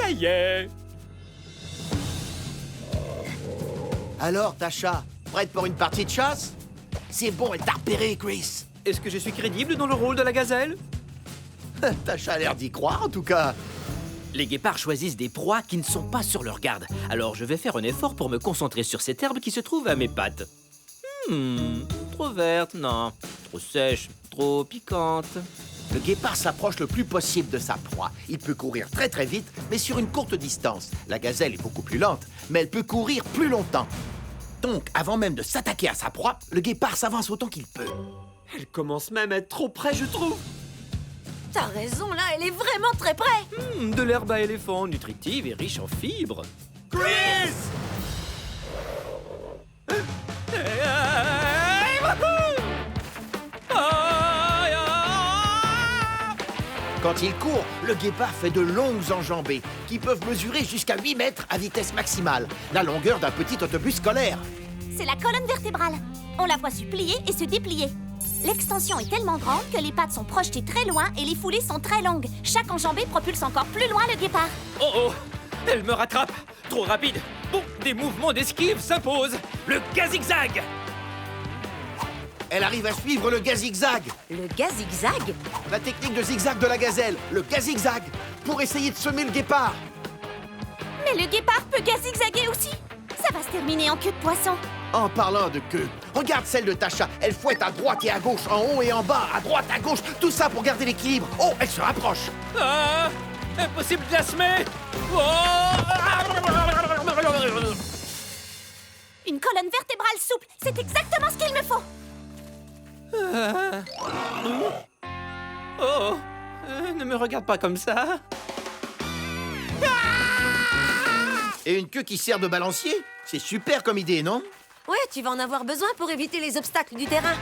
Ça y est. Alors, Tasha, prête pour une partie de chasse? C'est bon, elle t'a repéré, Chris. Est-ce que je suis crédible dans le rôle de la gazelle? Tasha a l'air d'y croire, en tout cas. Les guépards choisissent des proies qui ne sont pas sur leur garde. Alors je vais faire un effort pour me concentrer sur cette herbe qui se trouve à mes pattes. Trop verte, non. Trop sèche, trop piquante. Le guépard s'approche le plus possible de sa proie. Il peut courir très très vite, mais sur une courte distance. La gazelle est beaucoup plus lente, mais elle peut courir plus longtemps. Donc, avant même de s'attaquer à sa proie, le guépard s'avance autant qu'il peut. Elle commence même à être trop près, je trouve. T'as raison, là, elle est vraiment très près. De l'herbe à éléphant, nutritive et riche en fibres. Chris! Quand il court, le guépard fait de longues enjambées qui peuvent mesurer jusqu'à 8 mètres à vitesse maximale, la longueur d'un petit autobus scolaire. C'est la colonne vertébrale. On la voit se plier et se déplier. L'extension est tellement grande que les pattes sont projetées très loin et les foulées sont très longues. Chaque enjambée propulse encore plus loin le guépard. Oh, elle me rattrape. Trop rapide. Bon, des mouvements d'esquive s'imposent. Le gazigzag. Elle arrive à suivre le gazigzag, Le gazigzag? la technique de zigzag de la gazelle, le gazigzag, pour essayer de semer le guépard. Mais le guépard peut gazigzaguer aussi. Ça va se terminer en queue de poisson. En parlant de queue, regarde celle de Tasha. Elle fouette à droite et à gauche, en haut et en bas, à droite, à gauche, tout ça pour garder l'équilibre. Oh, elle se rapproche. Ah, impossible de la semer. Une colonne vertébrale souple, c'est exactement ce qu'il me faut. Ne me regarde pas comme ça. Et une queue qui sert de balancier? C'est super comme idée, non? Ouais, tu vas en avoir besoin pour éviter les obstacles du terrain.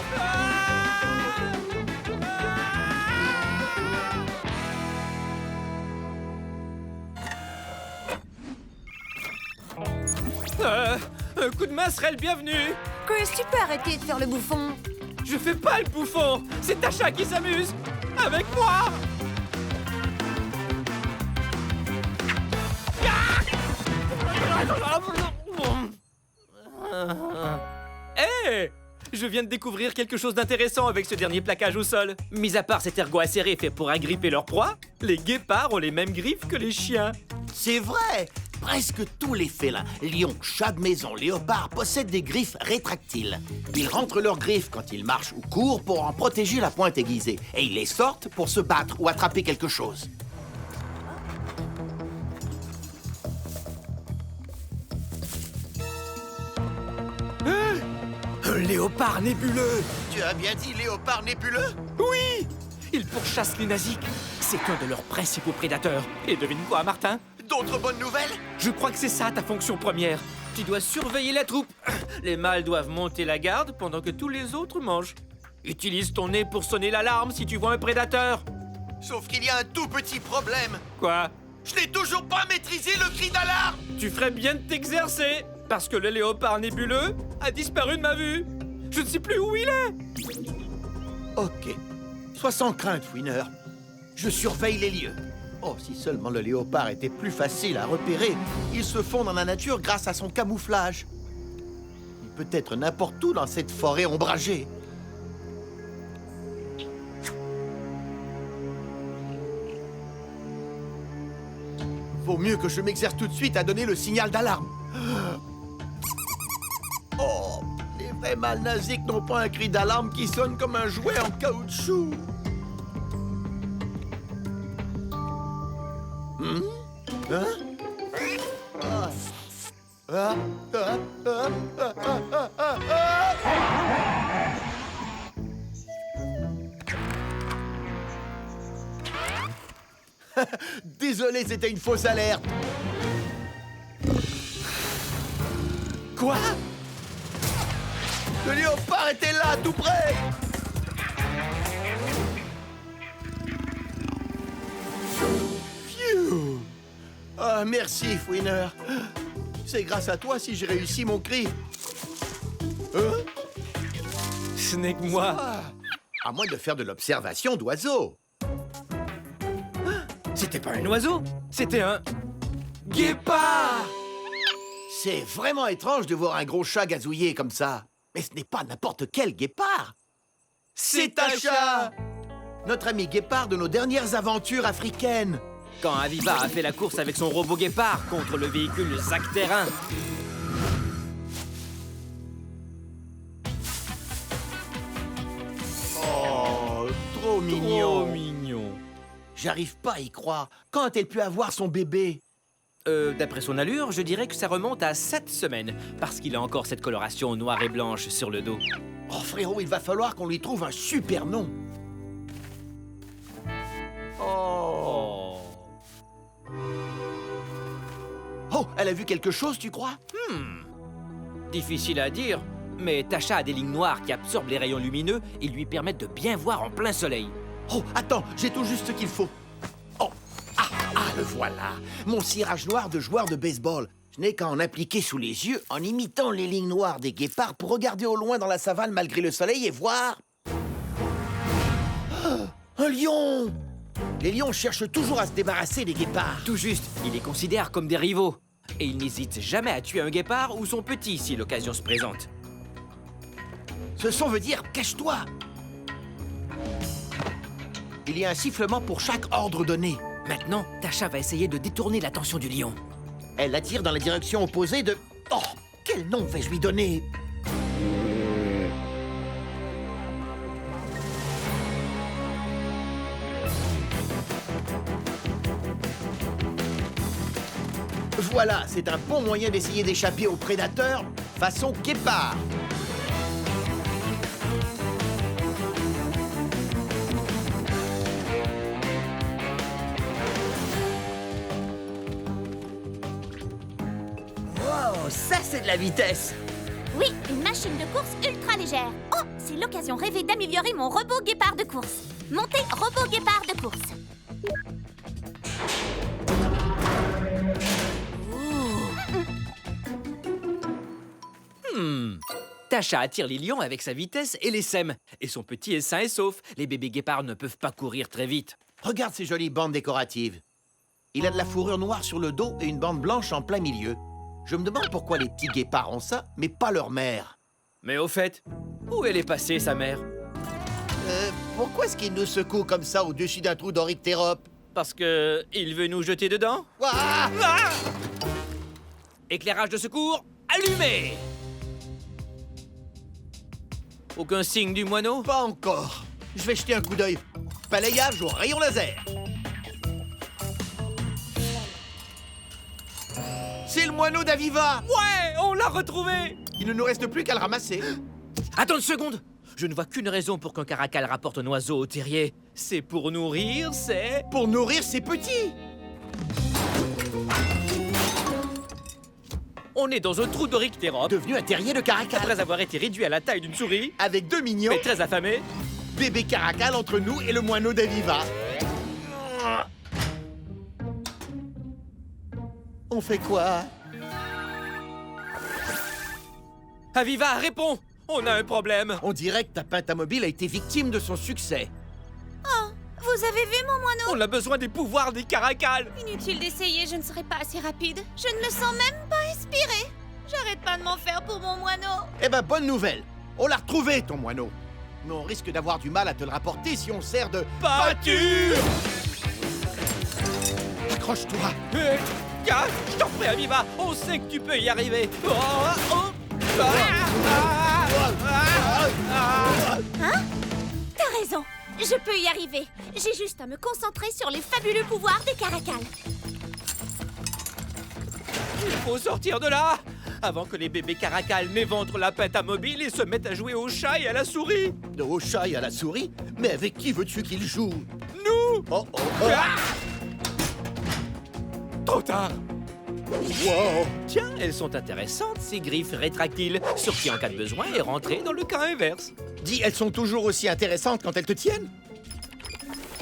Un coup de main serait le bienvenu. Chris, tu peux arrêter de faire le bouffon. Je fais pas le bouffon. C'est Tasha qui s'amuse. Avec moi. Hé! Je viens de découvrir quelque chose d'intéressant avec ce dernier plaquage au sol. Mis à part cet ergot acéré fait pour agripper leur proie, les guépards ont les mêmes griffes que les chiens. C'est vrai! Presque tous les félins, lions, chats de maison, léopards, possèdent des griffes rétractiles. Ils rentrent leurs griffes quand ils marchent ou courent pour en protéger la pointe aiguisée. Et ils les sortent pour se battre ou attraper quelque chose. Un léopard nébuleux! Tu as bien dit léopard nébuleux? Oui! Ils pourchassent les nasiques. C'est un de leurs principaux prédateurs. Et devine quoi, Martin? D'autres bonnes nouvelles? Je crois que c'est ça ta fonction première. Tu dois surveiller la troupe. Les mâles doivent monter la garde pendant que tous les autres mangent. Utilise ton nez pour sonner l'alarme si tu vois un prédateur. Sauf qu'il y a un tout petit problème. Quoi? Je n'ai toujours pas maîtrisé le cri d'alarme! Tu ferais bien de t'exercer, parce que le léopard nébuleux a disparu de ma vue. Je ne sais plus où il est. Ok. Sois sans crainte, Winner. Je surveille les lieux. Oh, si seulement le léopard était plus facile à repérer. Il se fond dans la nature grâce à son camouflage. Il peut être n'importe où dans cette forêt ombragée. Vaut mieux que je m'exerce tout de suite à donner le signal d'alarme. Oh, les vrais mâles nasiques n'ont pas un cri d'alarme qui sonne comme un jouet en caoutchouc. Hein? Ah. Ah, ah, ah, ah, ah, ah, ah. Désolé, c'était une fausse alerte. Quoi? Le léopard était là, tout près. Phew. Ah, merci, Fouiner. C'est grâce à toi si j'ai réussi mon cri. Hein? Ce n'est que moi. Ah, à moins de faire de l'observation d'oiseaux. C'était pas un oiseau, c'était un Guépard! C'est vraiment étrange de voir un gros chat gazouiller comme ça. Mais ce n'est pas n'importe quel guépard. C'est Tasha! Notre ami guépard de nos dernières aventures africaines. Quand Aviva a fait la course avec son robot guépard contre le véhicule Zac Terrain. Oh, trop mignon. Trop mignon. J'arrive pas à y croire. Quand a-t-elle pu avoir son bébé? D'après son allure, je dirais que ça remonte à 7 semaines, parce qu'il a encore cette coloration noire et blanche sur le dos. Oh frérot, il va falloir qu'on lui trouve un super nom. Oh. Oh, elle a vu quelque chose, tu crois? Difficile à dire, mais Tasha a des lignes noires qui absorbent les rayons lumineux et lui permettent de bien voir en plein soleil. Oh, attends, j'ai tout juste ce qu'il faut. Oh, le voilà. Mon cirage noir de joueur de baseball. Je n'ai qu'à en appliquer sous les yeux en imitant les lignes noires des guépards pour regarder au loin dans la savane malgré le soleil et voir... Oh, un lion! Les lions cherchent toujours à se débarrasser des guépards. Tout juste, il les considère comme des rivaux. Et il n'hésite jamais à tuer un guépard ou son petit si l'occasion se présente. Ce son veut dire « cache-toi ». Il y a un sifflement pour chaque ordre donné. Maintenant, Tasha va essayer de détourner l'attention du lion. Elle l'attire dans la direction opposée de... Oh, quel nom vais-je lui donner? Voilà, c'est un bon moyen d'essayer d'échapper aux prédateurs façon guépard. Wow, ça c'est de la vitesse! Oui, une machine de course ultra légère. Oh, c'est l'occasion rêvée d'améliorer mon robot guépard de course. Montez robot guépard de course. Tasha attire les lions avec sa vitesse et les sème. Et son petit est sain et sauf. Les bébés guépards ne peuvent pas courir très vite. Regarde ces jolies bandes décoratives. Il a de la fourrure noire sur le dos et une bande blanche en plein milieu. Je me demande pourquoi les petits guépards ont ça, mais pas leur mère. Mais au fait, où elle est passée, sa mère? Pourquoi est-ce qu'il nous secoue comme ça au-dessus d'un trou d'Orictérope? Parce que il veut nous jeter dedans? Ouah! Ah! Éclairage de secours, allumé! Aucun signe du moineau? Pas encore. Je vais jeter un coup d'œil. Balayage au rayon laser. C'est le moineau d'Aviva! Ouais, on l'a retrouvé! Il ne nous reste plus qu'à le ramasser. Attends une seconde! Je ne vois qu'une raison pour qu'un caracal rapporte un oiseau au terrier. C'est pour nourrir, c'est... Pour nourrir ses petits. On est dans un trou d'Orictérope. Devenu un terrier de caracal. Après avoir été réduit à la taille d'une souris, Avec deux mignons. mais très affamé, Bébé caracal entre nous et le moineau d'Aviva. On fait quoi? Aviva, réponds! On a un problème! On dirait que ta pentamobile a été victime de son succès. Oh, vous avez vu mon moineau? On a besoin des pouvoirs des caracals! Inutile d'essayer, je ne serai pas assez rapide. Je ne me sens même pas inspirée. J'arrête pas de m'en faire pour mon moineau. Eh ben, bonne nouvelle. On l'a retrouvé, ton moineau. Mais on risque d'avoir du mal à te le rapporter si on sert de... Pâture! Accroche-toi. Gars, je t'en prie, Aviva, on sait que tu peux y arriver. Hein? T'as raison, je peux y arriver. J'ai juste à me concentrer sur les fabuleux pouvoirs des caracals. Il faut sortir de là avant que les bébés caracals n'éventrent la pentamobile et se mettent à jouer au chat et à la souris. Au chat et à la souris? Mais avec qui veux-tu qu'il joue? Nous! Oh, oh, oh. Ah! Trop tard! Wow. Tiens, elles sont intéressantes, ces griffes rétractiles, sorties en cas de besoin et rentrées dans le cas inverse. Dis, elles sont toujours aussi intéressantes quand elles te tiennent?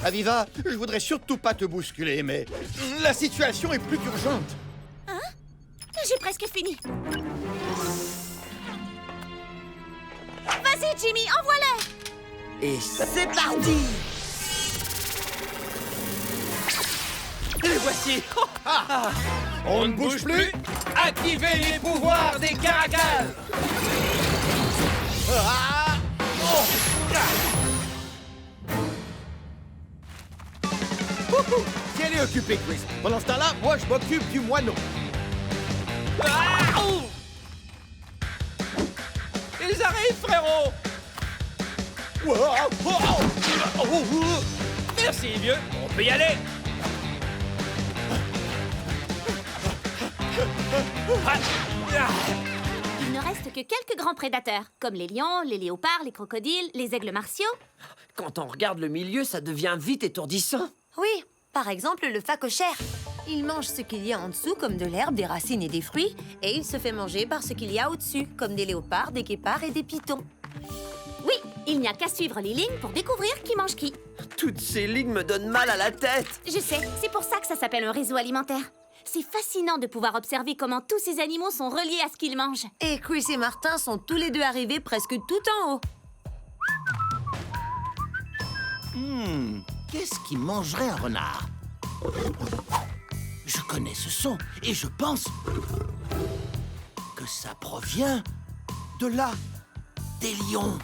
Aviva, je voudrais surtout pas te bousculer, mais la situation est plus qu'urgente. Hein? J'ai presque fini. Vas-y, Jimmy, envoie-les! Et c'est parti! Les voici! voici. On ne bouge plus. Activez les pouvoirs des caracals. Si elle est occupée, Chris. Pendant ce temps-là, moi, je m'occupe du moineau. Ils arrivent, frérot. Merci, vieux. On peut y aller. Il ne reste que quelques grands prédateurs, comme les lions, les léopards, les crocodiles, les aigles martiaux. Quand on regarde le milieu, ça devient vite étourdissant. Oui, par exemple le phacochère. Il mange ce qu'il y a en dessous, comme de l'herbe, des racines et des fruits, et il se fait manger par ce qu'il y a au-dessus, comme des léopards, des guépards et des pitons. Oui, il n'y a qu'à suivre les lignes pour découvrir qui mange qui. Toutes ces lignes me donnent mal à la tête. Je sais, c'est pour ça que ça s'appelle un réseau alimentaire. C'est fascinant de pouvoir observer comment tous ces animaux sont reliés à ce qu'ils mangent. Et Chris et Martin sont tous les deux arrivés presque tout en haut. Qu'est-ce qui mangerait un renard? Je connais ce son et je pense que ça provient de là, des lions.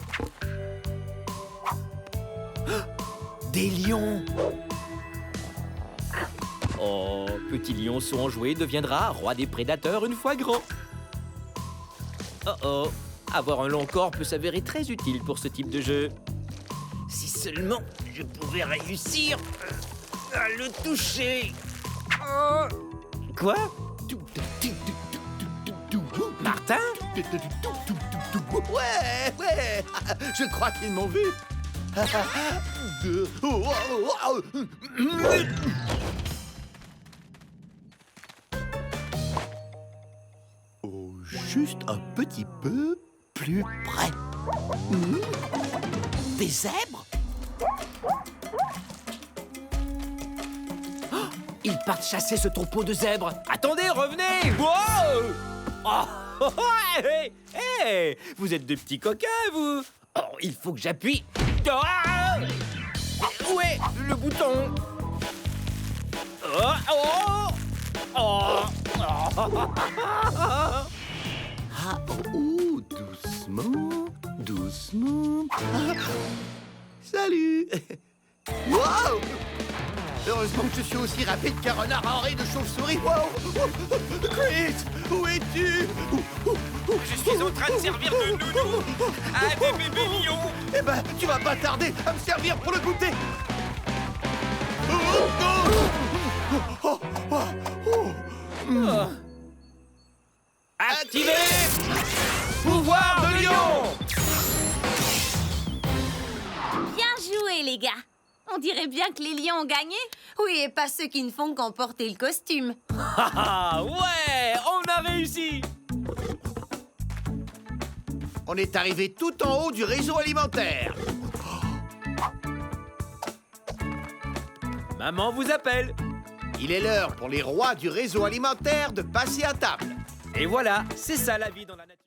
Des lions. Oh, petit lionceau enjoué deviendra roi des prédateurs une fois grand. Oh oh, avoir un long corps peut s'avérer très utile pour ce type de jeu. Si seulement je pouvais réussir à le toucher. Oh. Quoi? Martin? Ouais, je crois qu'ils m'ont vu. Oh, juste un petit peu plus près. Des zèbres? Oh, ils partent chasser ce troupeau de zèbres. Attendez, revenez! Wow! Oh, hey, hey, vous êtes de petits coquins, vous! Oh, il faut que j'appuie. Ah! Où est le bouton? Oh, oh, oh, oh. Ah, oh, doucement, doucement. Ah, salut! Wow! Heureusement que je suis aussi rapide qu'un renard enrayé de chauve-souris. Wow! Chris, où es-tu? Je suis en train de servir de nounou à des bébés lions. Eh ben, tu vas pas tarder à me servir pour le goûter. Activez pouvoir de lion. Bien joué, les gars. On dirait bien que les lions ont gagné. Oui, et pas ceux qui ne font qu'emporter le costume. Ah ouais, on a réussi. On est arrivé tout en haut du réseau alimentaire. Maman vous appelle. Il est l'heure pour les rois du réseau alimentaire de passer à table. Et voilà, c'est ça la vie dans la nature.